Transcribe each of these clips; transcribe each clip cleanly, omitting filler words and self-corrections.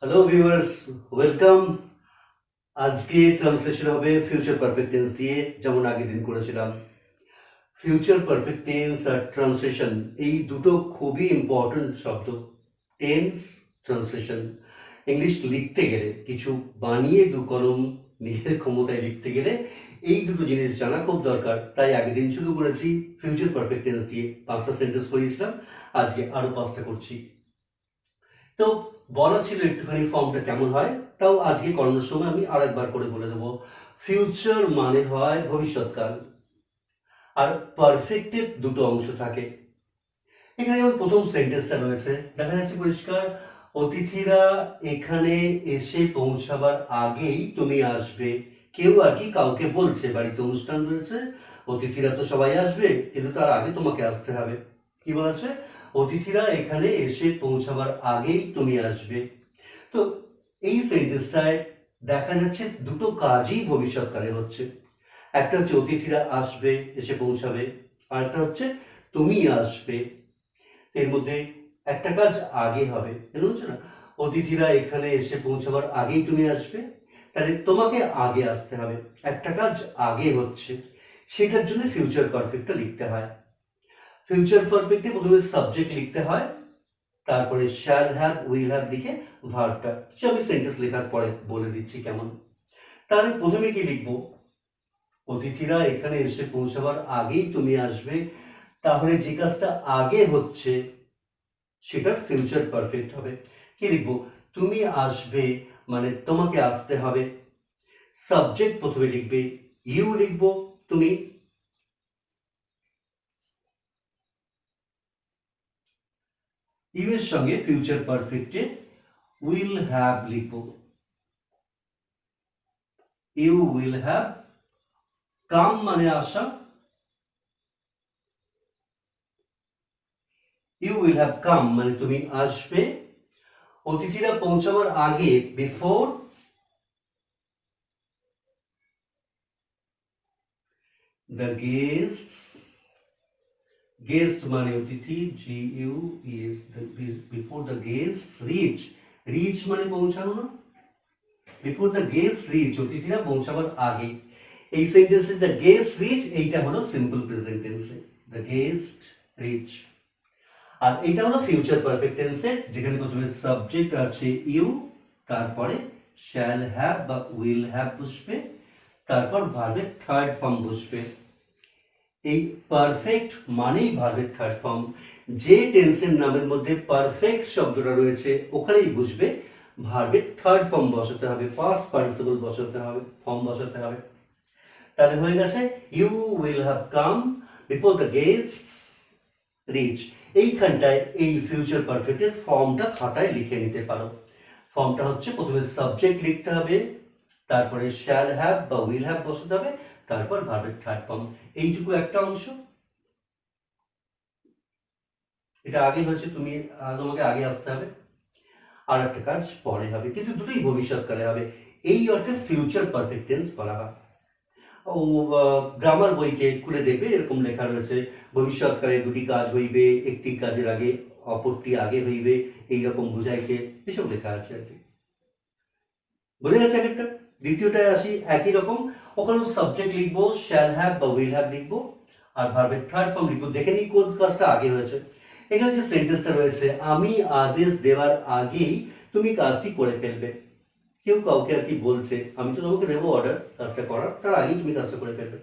Hello viewers, welcome. আজকে translation হবে future perfect tense দিয়ে, যেমন আগের দিন করেছিলাম। ফিউচার পারফেক্ট টেন্স আর ট্রান্সলেশন এই দুটো খুবই ইম্পর্ট্যান্ট শব্দ। Tense, translation. ইংলিশ লিখতে গেলে, কিছু বানিয়ে দু কলম নিজের ক্ষমতায় লিখতে গেলে এই দুটো জিনিস জানা খুব দরকার। তাই আগের দিন শুরু করেছি ফিউচার পারফেক্ট টেন্স দিয়ে, 5টা সেন্টেন্স করিয়েছিলাম, আজকে আরো 5টা করছি। তো বলা ছিল একটুখানি ফর্মটা কেমন হয়, তাও আজকে করানোর সময় আমি আর একবার করে বলে দেবো। ফিউচার মানে হয় ভবিষ্যৎকাল, আর পারফেক্টের দুটো অংশ থাকে। এখানে যেমন প্রথম সেন্টেন্সটা রয়েছে, দেখা যাচ্ছে পরিষ্কার, অতিথিরা এখানে এসে পৌঁছাবার আগেই তুমি আসবে। কেউ আর কি কাউকে বলছে বাড়িতে অনুষ্ঠান রয়েছে, অতিথিরা তো সবাই আসবে, কিন্তু তার আগে তোমাকে আসতে হবে। কি বলা আছে? অতিথিরা এখানে এসে পৌঁছাবার আগেই তুমি আসবে। তো এই সেন্টেন্সটায় দেখা যাচ্ছে দুটো কাজই ভবিষ্যৎকালে হচ্ছে। একটা হচ্ছে অতিথিরা আসবে, এসে পৌঁছাবে, আর একটা হচ্ছে তুমি আসবে। এর মধ্যে একটা কাজ আগে হবে, হচ্ছে না, অতিথিরা এখানে এসে পৌঁছাবার আগেই তুমি আসবে, তাহলে তোমাকে আগে আসতে হবে। একটা কাজ আগে হচ্ছে, সেটার জন্য ফিউচার পারফেক্টটা লিখতে হয়। ফিউচার পারফেক্টে প্রথমে সাবজেক্ট লিখতে হয়, তারপরে শ্যাল হ্যাভ, উইল হ্যাভ লিখে ভার্বটা। সে আমি সেন্টেন্স লেখার পরে বলে দিচ্ছি কেমন। তাহলে প্রথমে কি লিখবো? অতিথিরা এখানে এসে পৌঁছাবার আগেই তুমি আসবে। তাহলে যে কাজটা আগে হচ্ছে সেটা ফিউচার পারফেক্ট হবে। কি লিখবো? তুমি আসবে মানে তোমাকে আসতে হবে। সাবজেক্ট প্রথমে লিখবে, ইউ লিখবো, তুমি। ইউ এর সঙ্গে ফিউচার পারফেক্টে উইল হ্যাভ লিখবো। ইউ উইল হ্যাভ কাম মানে আসা, ইউ উইল হ্যাভ কাম মানে তুমি আসবে। অতিথিরা পৌঁছাবার আগে, বিফোর দ্য গেস্টস, গেস্ট মানে অতিথি, G U ES, before the guests reach, reach মানে পৌঁছানো না, বিফোর দ্য গেস্ট রিচ অতিথিরা পৌঁছাবার আগে। এই সেন্টেন্সে দ্য গেস্ট রিচ এইটা হলো সিম্পল প্রেজেন্ট টেন্সে, দ্য গেস্ট রিচ। আর এটা হলো ফিউচার পারফেক্ট টেন্সে, যেখানে প্রথমে সাবজেক্ট আছে ইউ, তারপরে শ্যাল হ্যাভ বা উইল হ্যাভ বসবে, তারপর ভার্বের থার্ড ফর্ম বসবে। এই পারফেক্ট মানেই ভার্বের থার্ড ফর্ম। যে টেন্সের নামের মধ্যে পারফেক্ট শব্দটা রয়েছে ওখানেই বুঝবে ভার্বের থার্ড ফর্ম বসাতে হবে, পাস্ট পার্টিসিপল বসাতে হবে, ফর্ম বসাতে হবে। তাহলে হয়ে গেছে you will have come before the guests reach. এইখানটায় এই ফিউচার পারফেক্টের ফর্মটা খাতায় লিখে নিতে পারো। ফর্মটা হচ্ছে প্রথমে সাবজেক্ট লিখতে হবে, তারপরে শ্যাল হ্যাভ বা উইল হ্যাভ বসাতে হবে, তারপর ভার্বের থার্ড ফর্ম। এইটুকু একটা অংশ। এটা আগে হচ্ছে, তোমাকে আগে আসতে হবে, আর একটা কাজ পরে হবে, কিন্তু দুটোই ভবিষ্যৎকালে হবে। এই অর্থে ফিউচার পারফেক্ট টেন্স বলা হয়। ও গ্রামার বইতে খুলে দেখবে এরকম লেখা রয়েছে, ভবিষ্যৎকালে দুটি কাজ হইবে, একটি কাজের আগে অপরটি আগে হইবে, এইরকম বুঝাইতে, এসব লেখা আছে আর কি। বুঝে গেছে একটা? দ্বিতীয়টায় আসি, একই রকম। ওখানে সাবজেক্ট লিখবো, শ্যাল হ্যাভ বা উইল হ্যাভ লিখবো, আর ভার্বের থার্ড ফর্ম লিখবো। দেখে নিই কোন কাজটা আগে হয়েছে। এখানে যে সেন্টেন্সটা রয়েছে, আমি আদেশ দেওয়ার আগেই তুমি কাজটি করে ফেলবে। কেউ কাউকে আর কি বলছে, আমি তো তোমাকে দেবো অর্ডার কাজটা করার, তার আগেই তুমি কাজটা করে ফেলবে।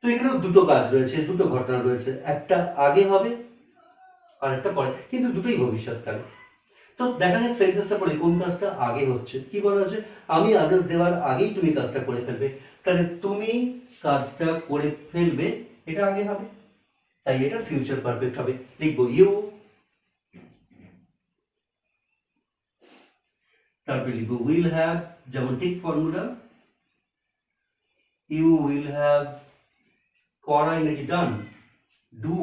তো এখানেও দুটো কাজ রয়েছে, দুটো ঘটনা রয়েছে, একটা আগে হবে আর একটা পরে, কিন্তু দুটোই ভবিষ্যৎকালে। তো দেখা যাক সেন্টেন্সটা পরে কোন কাজটা আগে হচ্ছে। কি বলা হচ্ছে? আমি আদেশ দেওয়ার আগেই তুমি কাজটা করে ফেলবে। তাহলে তুমি কাজটা করে ফেলবে, এটা আগে হবে, তাই এটা ফিউচার পারফেক্ট হবে। লিখবো ইউ, তারপরে লিখবো উইল হ্যাভ, যেমন ঠিক ফর্মুলা, ইউ উইল হ্যাভ করা ইংরেজি ডান, ডু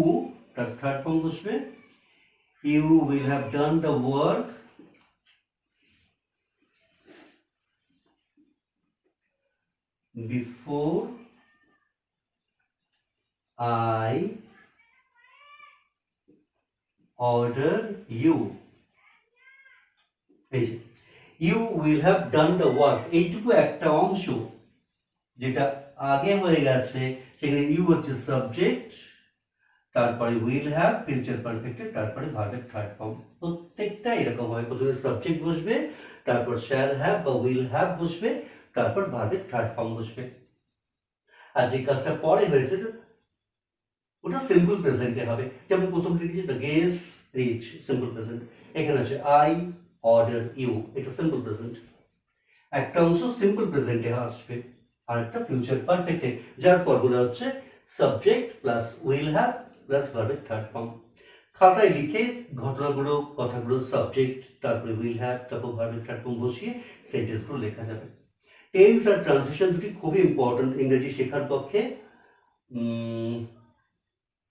তার থার্ড ফর্ম বসবে, you will have done the work before I order you. এই যে you will have done the work, এইটুকু একটা অংশ যেটা আগে হয়ে গেছে, সেখানে ইউ হচ্ছে সাবজেক্ট, তারপরে উইল হ্যাভ ফিউচার পারফেক্টে, তারপরে ভার্বের থার্ড ফর্ম। প্রত্যেকটা এরকম হয়, প্রথমে সাবজেক্ট বসবে, তারপর শ্যাল হ্যাভ বা উইল হ্যাভ বসবে, তারপর ভার্বের থার্ড ফর্ম বসবে। আর যে কাজটা পরে হয়েছে ওটা সিম্পল প্রেজেন্টে হবে। যেমন প্রথম লিখেছি the guest reach, simple present. এখানে আছে আই অর্ডার ইউ, এটা সিম্পল প্রেজেন্ট। একটা অংশ সিম্পল প্রেজেন্টে আসবে আর একটা ফিউচার পারফেক্টে, যার ফর্মুলা হচ্ছে subject plus will have plus ভার্বের থার্ড ফর্ম। খাতায় লিখে ঘটনাগুলো, কথাগুলো, সাবজেক্ট, তারপরে উইল হ্যাভ, তারপর ভার্বের থার্ড ফর্ম বসিয়ে সেন্টেন্সগুলো লেখা যাবে। টেন্স আর ট্রান্সলেশন দুটি খুবই ইম্পর্টেন্ট ইংরেজি শেখার পক্ষে।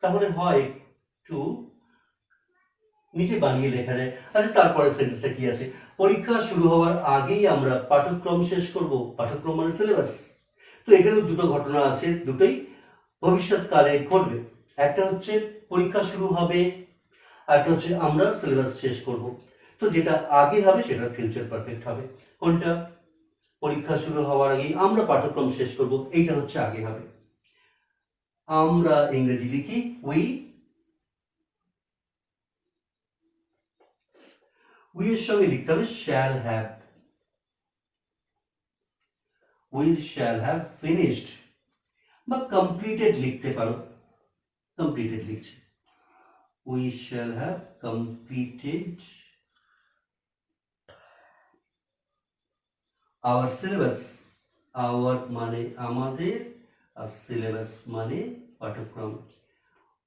তাহলে হয় একটু নিচে বানিয়ে লেখা যায়। আচ্ছা, তারপরে সেন্টেন্সটা কি আছে? পরীক্ষা শুরু হওয়ার আগেই আমরা পাঠ্যক্রম শেষ করব। পাঠ্যক্রম মানে সিলেবাস। তো এখানেও দুটো ঘটনা আছে, দুটোই ভবিষ্যৎকালে ঘটবে। একটা হচ্ছে পরীক্ষা শুরু হবে, আর একটা হচ্ছে আমরা সিলেবাস শেষ করব। তো যেটা আগে হবে সেটা ফিউচার পারফেক্ট হবে। কোনটা? পরীক্ষা শুরু হওয়ার আগেই আমরা পাঠ্যক্রম শেষ করব, এইটা হচ্ছে আগে হবে। আমরা ইংরেজি লিখি উই, উই এর সঙ্গে লিখতে হবে shall have. We shall have finished বা কমপ্লিটেড লিখতে পারো, কমপ্লিটেড লিখছে। We shall have completed our syllabus. Our মানে আমাদের, আর সিলেবাস মানে পাঠ্যক্রম।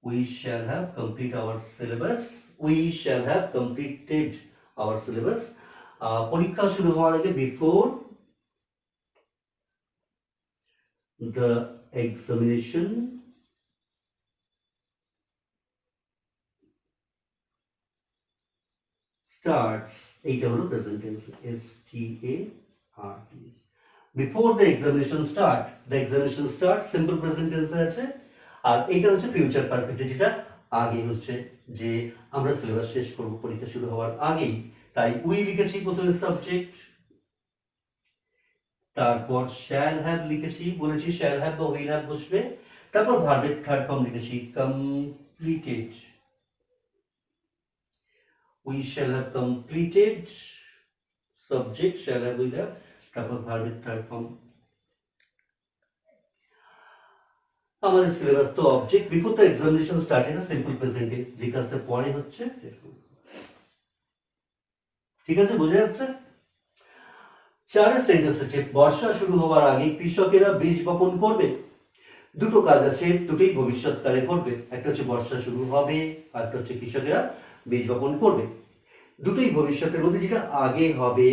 We shall have complete our syllabus, we shall have completed our syllabus. পরীক্ষা শুরু হওয়ার আগে, বিফোর the examination starts, এইটা হলো present tense, S T A R T S. Before the examination start, the examination start simple present টেন্সে আছে। আর এইটা হচ্ছে ফিউচার পারফেক্ট, যেটা আগে হচ্ছে, যে আমরা সিলেবাস শেষ করব পরীক্ষা শুরু হওয়ার আগেই। তাই উই লিখেছি প্রথমে সাবজেক্ট, তারপর শ্যাল হ্যাভ লিখেছি, বলেছি শ্যাল হ্যাভ বা উইল হ্যাভ বসবে, তারপর ভার্বের থার্ড ফর্ম লিখেছি completed. We shall have completed, subject shall have will have, তারপর ভার্বের থার্ড ফর্ম। আমাদের সিলেবাস তো object, before the examination start, এটা সিম্পল প্রেজেন্টে, যে কাজটা পরে হচ্ছে। ঠিক আছে, বোঝা যাচ্ছে? চারের সেন্টেন্স আছে বর্ষা শুরু হওয়ার আগে কৃষকেরা বীজ বপন করবে। দুটো কাজ আছে, দুটোই ভবিষ্যৎকালে ঘটবে। একটা হচ্ছে বর্ষা শুরু হবে, আর একটা হচ্ছে কৃষকেরা বীজ বপন করবে। দুটোই ভবিষ্যতের মধ্যে, যেটা আগে হবে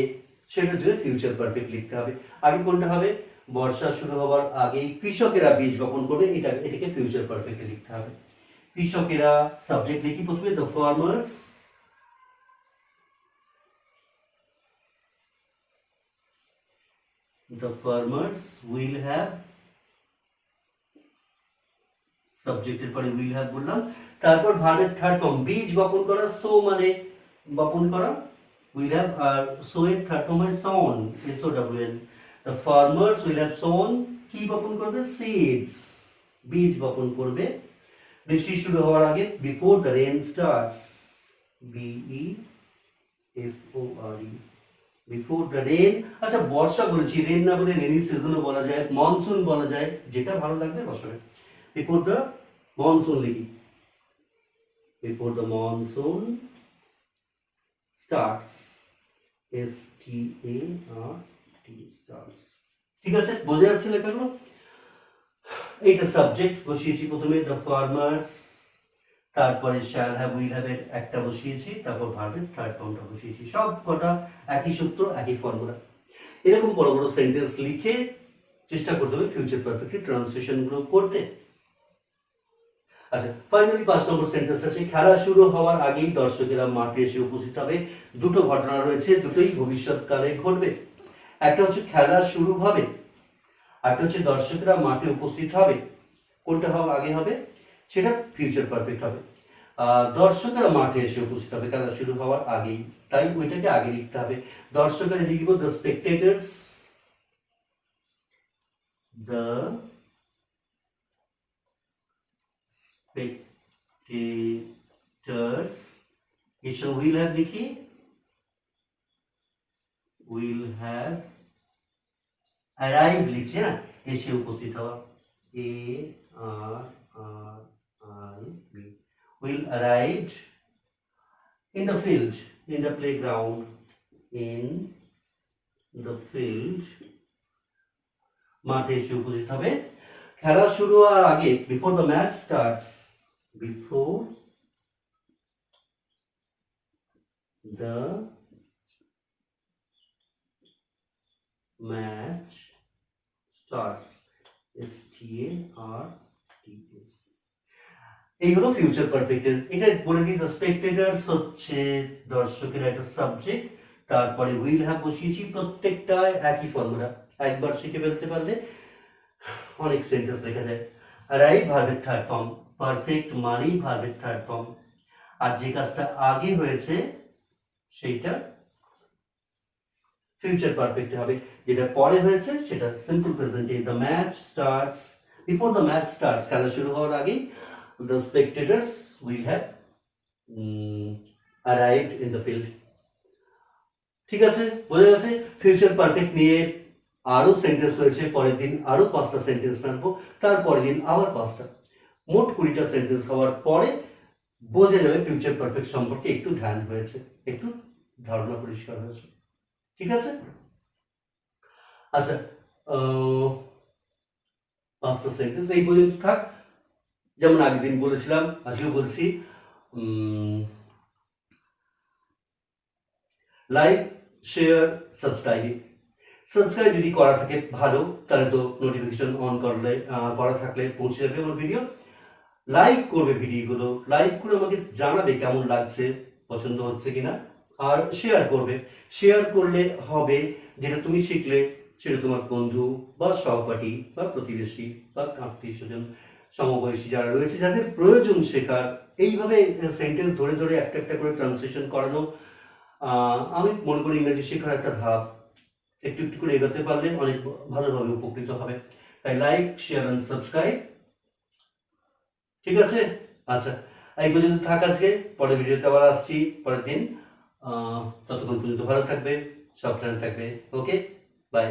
সেটার জন্য ফিউচার পারফেক্ট লিখতে হবে। আগে কোনটা হবে? বর্ষা শুরু হওয়ার আগে কৃষকেরা বীজ বপন করবে, এটাকে ফিউচার পারফেক্টে লিখতে হবে। কৃষকেরা সাবজেক্ট লিখি প্রথমে the farmers, the farmers will have, সাবজেক্টের পরে উইল হ্যাভ বললাম, তারপর ভার্বের থার্ড ফর্ম, বীজ বপন করা, সো মানে বপন করা, উইল হ্যাভ, আর সো এর থার্ড ফর্ম হয় sown, S O W N. The farmers will have sown, কি বপন করবে? সিডস, বীজ বপন করবে। বৃষ্টি শুরু হওয়ার আগে, before the rain starts, B E F O R E, before the rain. আচ্ছা, বর্ষা বলেছি, রেন না বলে রেনি সিজনও বলা যায়, মনসুন বলা যায়, যেটা ভালো লাগবে বসাবে। বিফোর দ্য মনসুন লিখি, before the monsoon starts, S T A R T, starts. ঠিক আছে, বোঝা যাচ্ছে লেখাগুলো? এইটা সাবজেক্ট বসিয়েছি প্রথমে দ্য ফার্মার্স, তারপরে শ্যাল হ্যাভ উইল হ্যাভ এর একটা বসিয়েছি, তারপর ভার্বের থার্ড ফর্মটা বসিয়েছি। সব কটা একই সূত্র, একই ফর্মুলা। এরকম বড় বড় সেন্টেন্স লিখে চেষ্টা করতে হবে ফিউচার পারফেক্ট ট্রান্সলেশন গুলো করতে। আচ্ছা, ফাইনালি 5 নম্বর সেন্টেন্স আছে খেলা শুরু হওয়ার আগেই দর্শকেরা মাঠে এসে উপস্থিত হবে। দুটো ঘটনা রয়েছে, দুটোই ভবিষ্যৎকালে ঘটবে। একটা হচ্ছে খেলা শুরু হবে, আর একটা হচ্ছে দর্শকরা মাঠে উপস্থিত হবে। কোনটা হবে আগে হবে? সেটা ফিউচার পারফেক্ট হবে। দর্শকেরা মাঠে এসে উপস্থিত হবে খেলা শুরু হওয়ার আগেই, তাই ওইটাকে আগে লিখতে হবে। দর্শকেরা লিখব দ্য স্পেকটেটরস, দ্য স্পেকটেটরস এর সঙ্গে উইল হ্যাভ লিখি, উইল হ্যাভ অ্যারাইভ লিখছি, হ্যাঁ, এসে উপস্থিত হওয়া, A R R I V, will arrived in the field, in the playground, in the field, মাঠে এসে উপস্থিত হবে। খেলা শুরু হওয়ার আগে, before the match starts, before the match starts, STARTS, এই হলো ফিউচার পারফেক্ট টেন্স। এটা বলে দিই দ্য স্পেকটেটরস হচ্ছে দর্শকের একটা সাবজেক্ট, তারপরে উইল হ্যাভ বসিয়েছি, প্রত্যেকটা একই ফর্মুলা, একবার শিখে ফেলতে পারলে অনেক সেন্টেন্স লেখা যায়। অ্যারাইভ ভার্বের থার্ড ফর্ম, পারফেক্ট মানেই ভার্বের থার্ড ফর্ম, আর যে কাজটা আগে হয়েছে সেইটা ফিউচার পারফেক্ট হবে, যেটা পরে হয়েছে সেটা simple present. The match starts, before the match starts, খেলা শুরু হওয়ার আগেই the spectators will have arrived in the field. ঠিক আছে, বোঝা গেছে। ফিউচার পারফেক্ট নিয়ে আরো সেন্টেন্স রয়েছে, পরের দিন আরো 5টা সেন্টেন্স আনবো, তারপরের দিন আবার 5টা, মোট 20টা সেন্টেন্স হওয়ার পরে বোঝা যাবে ফিউচার পারফেক্ট সম্পর্কে একটু ধ্যান হয়েছে, একটু ধারণা পরিষ্কার হয়েছে। ঠিক আছে, আচ্ছা, 5টা সেন্টেন্স এই পর্যন্ত থাক। যেমন আগের দিন বলেছিলাম, আজকেও বলছি, লাইক, শেয়ার, সাবস্ক্রাইব যদি করা থাকে ভালো, তাহলে তো নোটিফিকেশন অন করলে করা থাকলে পৌঁছে যাবে আমার ভিডিও। লাইক করবে ভিডিওগুলো, লাইক করে আমাকে জানাবে কেমন লাগছে, পছন্দ হচ্ছে কিনা, আর শেয়ার করবে। শেয়ার করলে হবে যেটা তুমি শিখলে সেটা তোমার বন্ধু বা সহপাঠী বা প্রতিবেশী বা আত্মীয় স্বজন, সমবয়সী যারা রয়েছে, যাদের প্রয়োজন শেখার, এইভাবে সেন্টেন্স ধরে ধরে একটা একটা করে ট্রান্সলেশন করানো, আমি মনে করি ইংরেজি শেখার একটা ধাপ, একটু একটু করে এগোতে পারলে অনেক ভালোভাবে উপকৃত হবে। তাই লাইক, শেয়ার অ্যান্ড সাবস্ক্রাইব। ঠিক আছে, আচ্ছা, এই পর্যন্ত থাক আজকে, পরের ভিডিওতে আবার আসছি পরের দিন। ততক্ষণ পর্যন্ত ভালো থাকবে, সাবধানে থাকবে। ওকে, বাই।